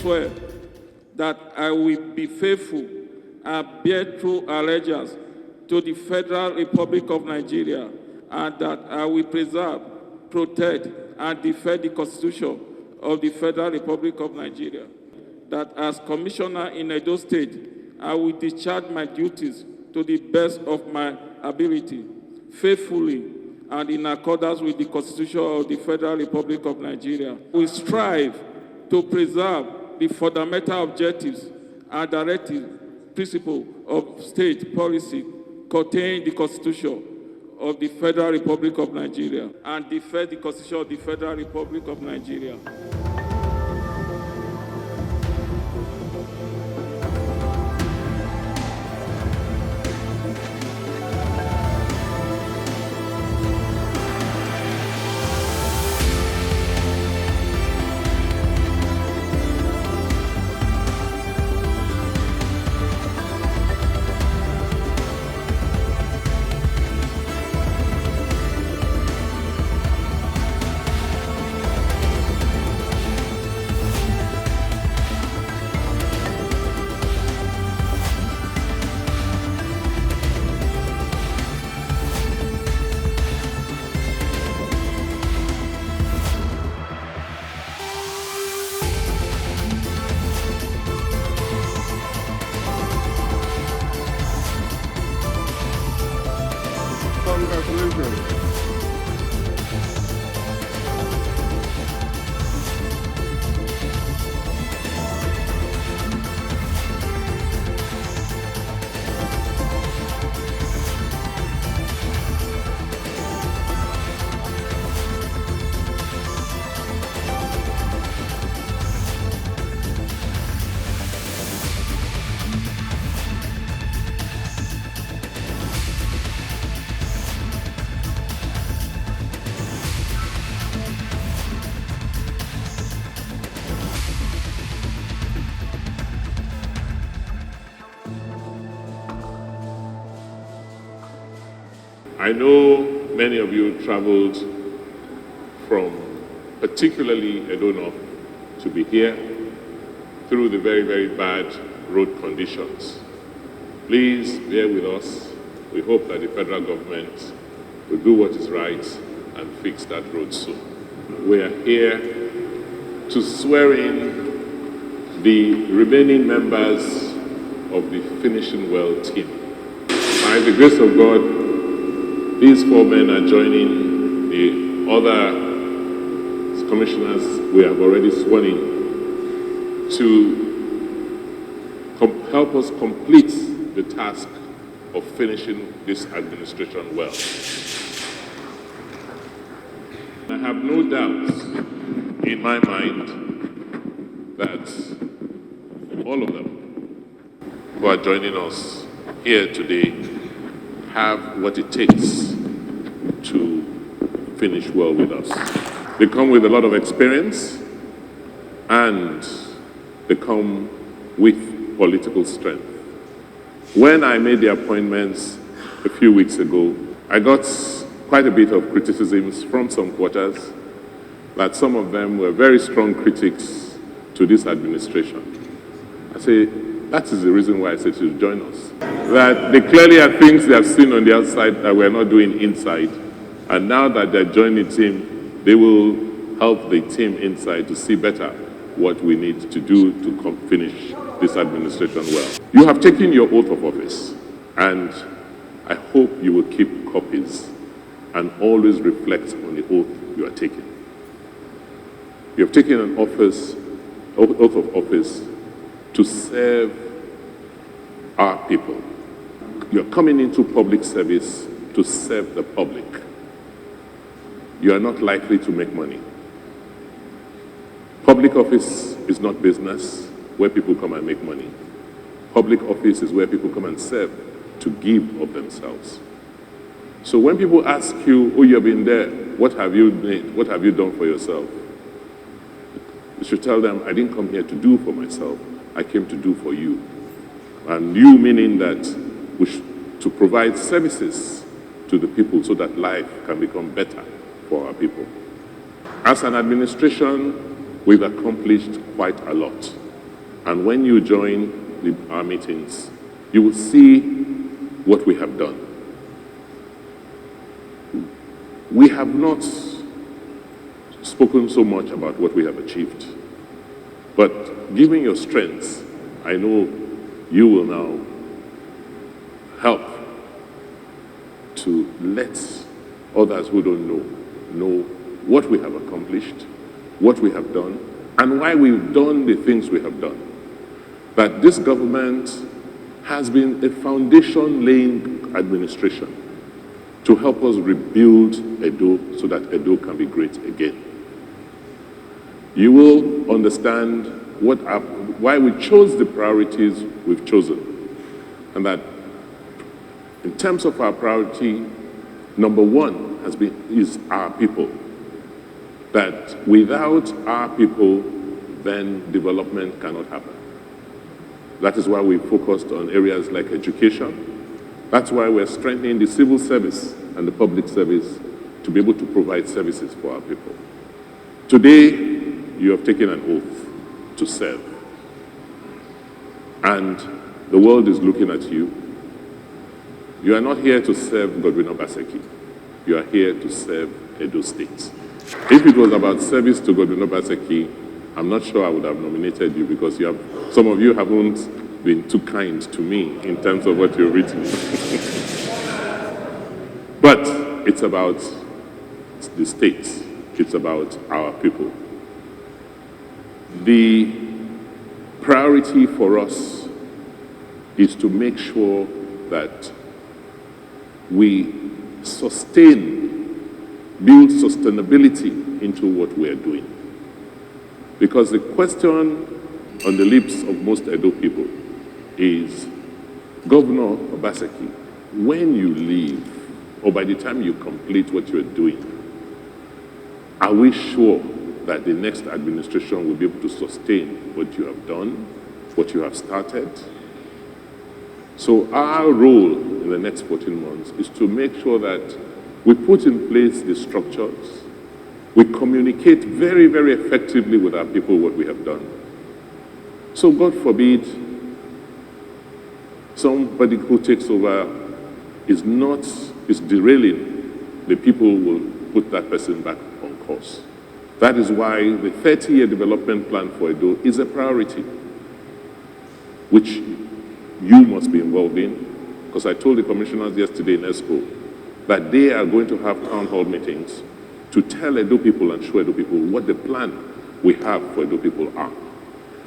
swear that I will be faithful and bear true allegiance to the Federal Republic of Nigeria, and that I will preserve, protect, and defend the Constitution of the Federal Republic of Nigeria. That as Commissioner in Edo State, I will discharge my duties to the best of my ability, faithfully and in accordance with the Constitution of the Federal Republic of Nigeria. We strive to preserve the fundamental objectives and directive principles of state policy contained in the Constitution of the Federal Republic of Nigeria and defend the Constitution of the Federal Republic of Nigeria. Congratulations. I know many of you traveled from particularly Edo North to be here through the very, very bad road conditions. Please bear with us. We hope that the federal government will do what is right and fix that road soon. We are here to swear in the remaining members of the Finishing Well team. By the grace of God, these 4 men are joining the other commissioners we have already sworn in to help us complete the task of finishing this administration well. I have no doubts in my mind that all of them who are joining us here today have what it takes to finish well with us. They come with a lot of experience and they come with political strength. When I made the appointments a few weeks ago, I got quite a bit of criticisms from some quarters that some of them were very strong critics to this administration. I say, that is the reason why I said to join us. That they clearly are things they have seen on the outside that we're not doing inside. And now that they're joining the team, they will help the team inside to see better what we need to do to finish this administration well. You have taken your oath of office, and I hope you will keep copies and always reflect on the oath you are taking. You have taken an oath of office to serve our people. You're coming into public service to serve the public. You are not likely to make money. Public office is not business where people come and make money. Public office is where people come and serve to give of themselves. So when people ask you, oh, you've been there, what have you made? What have you done for yourself? You should tell them, I didn't come here to do for myself. I came to do for you. And you meaning that to provide services to the people so that life can become better for our people. As an administration, we've accomplished quite a lot. And when you join our meetings, you will see what we have done. We have not spoken so much about what we have achieved, but given your strengths, I know you will now help to let others who don't know what we have accomplished, what we have done, and why we've done the things we have done. That this government has been a foundation-laying administration to help us rebuild Edo so that Edo can be great again. You will understand why we chose the priorities we've chosen, and that in terms of our priority, number one is our people. That without our people, then development cannot happen. That is why we focused on areas like education. That's why we're strengthening the civil service and the public service to be able to provide services for our people. Today, you have taken an oath to serve. And the world is looking at you. You are not here to serve Godwin Obaseki. You are here to serve Edo State. If it was about service to Godwin Obaseki, I'm not sure I would have nominated you, because some of you haven't been too kind to me in terms of what you've written. But it's about the state. It's about our people. The priority for us is to make sure that we build sustainability into what we are doing. Because the question on the lips of most Edo people is, Governor Obaseki, when you leave, or by the time you complete what you're doing, are we sure that the next administration will be able to sustain what you have done, what you have started? So our role in the next 14 months is to make sure that we put in place the structures, we communicate very, very effectively with our people what we have done. So God forbid, somebody who takes over is derailing, the people will put that person back on course. That is why the 30-year development plan for Edo is a priority, which you must be involved in, because I told the commissioners yesterday in ESCO that they are going to have town hall meetings to tell Edo people and show Edo people what the plan we have for Edo people are.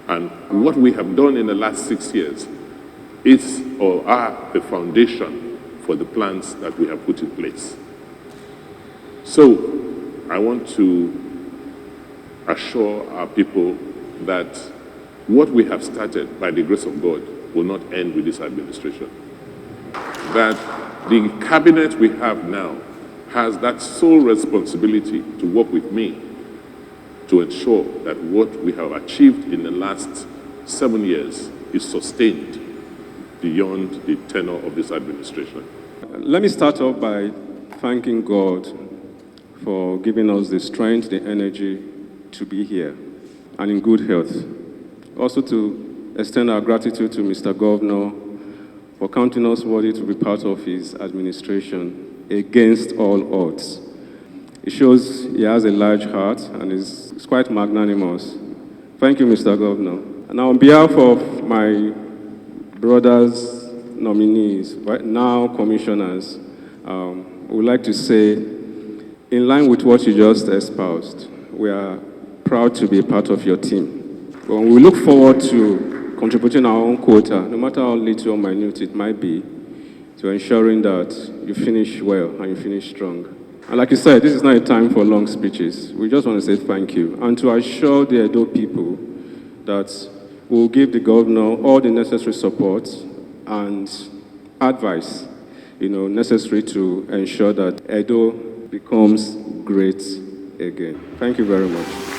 And what we have done in the last 6 years is or are the foundation for the plans that we have put in place. So I want to assure our people that what we have started, by the grace of God, will not end with this administration. That the cabinet we have now has that sole responsibility to work with me to ensure that what we have achieved in the last 7 years is sustained beyond the tenure of this administration. Let me start off by thanking God for giving us the strength, the energy to be here and in good health. Also to extend our gratitude to Mr. Governor for counting us worthy to be part of his administration against all odds. It shows he has a large heart and is quite magnanimous. Thank you, Mr. Governor. And now on behalf of my brothers, nominees, right now commissioners, we would like to say, in line with what you just espoused, we are proud to be a part of your team. We look forward to contributing our own quota, no matter how little or minute it might be, to ensuring that you finish well and you finish strong. And like you said, this is not a time for long speeches. We just want to say thank you and to assure the Edo people that we'll give the governor all the necessary support and advice, necessary to ensure that Edo becomes great again. Thank you very much.